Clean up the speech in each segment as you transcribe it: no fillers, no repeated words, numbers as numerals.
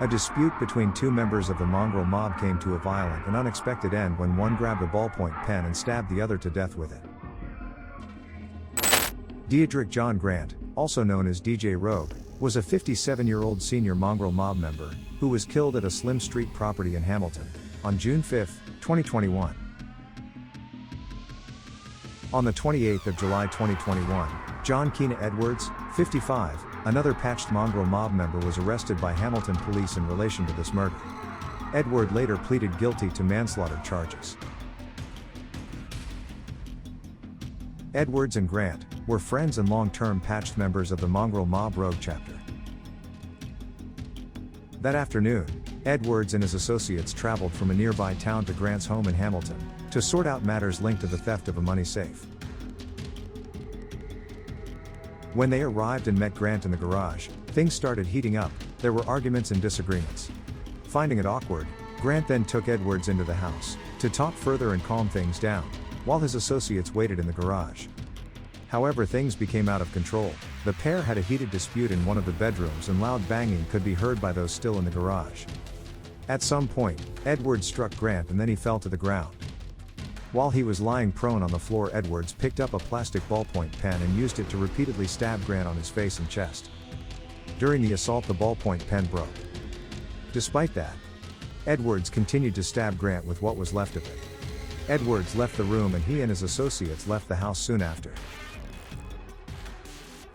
A dispute between two members of the mongrel mob came to a violent and unexpected end when one grabbed a ballpoint pen and stabbed the other to death with it. Diedrich John Grant, also known as DJ Rogue, was a 57-year-old senior mongrel mob member, who was killed at a Slim Street property in Hamilton, on June 5, 2021. On the 28th of July 2021, John Keena Edwards, 55, another patched mongrel mob member, was arrested by Hamilton police in relation to this murder. Edward later pleaded guilty to manslaughter charges. Edwards and Grant were friends and long-term patched members of the mongrel mob Rogue chapter. That afternoon, Edwards and his associates traveled from a nearby town to Grant's home in Hamilton to sort out matters linked to the theft of a money safe. When they arrived and met Grant in the garage, things started heating up. There were arguments and disagreements. Finding it awkward, Grant then took Edwards into the house to talk further and calm things down, while his associates waited in the garage. However, things became out of control. The pair had a heated dispute in one of the bedrooms and loud banging could be heard by those still in the garage. At some point, Edwards struck Grant and then he fell to the ground. While he was lying prone on the floor, Edwards picked up a plastic ballpoint pen and used it to repeatedly stab Grant on his face and chest. During the assault, the ballpoint pen broke. Despite that, Edwards continued to stab Grant with what was left of it. Edwards left the room and he and his associates left the house soon after.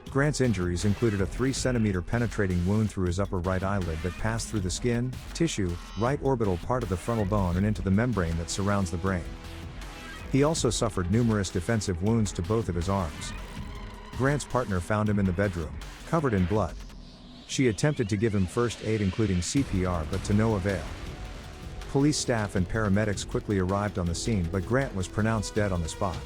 Grant's injuries included a 3-centimeter penetrating wound through his upper right eyelid that passed through the skin, tissue, right orbital part of the frontal bone and into the membrane that surrounds the brain. He also suffered numerous defensive wounds to both of his arms. Grant's partner found him in the bedroom, covered in blood. She attempted to give him first aid including CPR but to no avail. Police staff and paramedics quickly arrived on the scene but Grant was pronounced dead on the spot.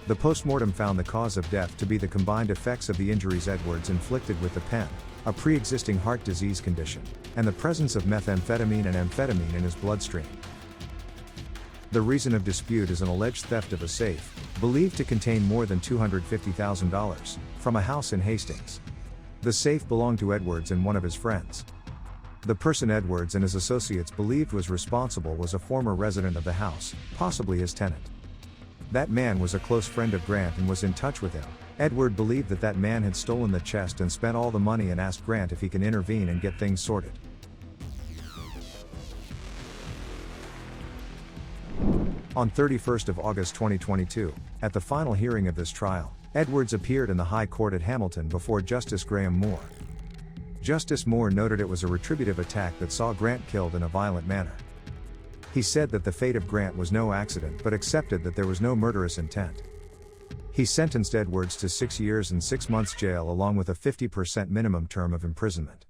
The postmortem found the cause of death to be the combined effects of the injuries Edwards inflicted with the pen, a pre-existing heart disease condition, and the presence of methamphetamine and amphetamine in his bloodstream. The reason of dispute is an alleged theft of a safe, believed to contain more than $250,000, from a house in Hastings. The safe belonged to Edwards and one of his friends. The person Edwards and his associates believed was responsible was a former resident of the house, possibly his tenant. That man was a close friend of Grant and was in touch with him. Edward believed that that man had stolen the chest and spent all the money and asked Grant if he can intervene and get things sorted. On 31st of August 2022, at the final hearing of this trial, Edwards appeared in the High Court at Hamilton before Justice Graham Moore. Justice Moore noted it was a retributive attack that saw Grant killed in a violent manner. He said that the fate of Grant was no accident but accepted that there was no murderous intent. He sentenced Edwards to 6 years and 6 months jail along with a 50% minimum term of imprisonment.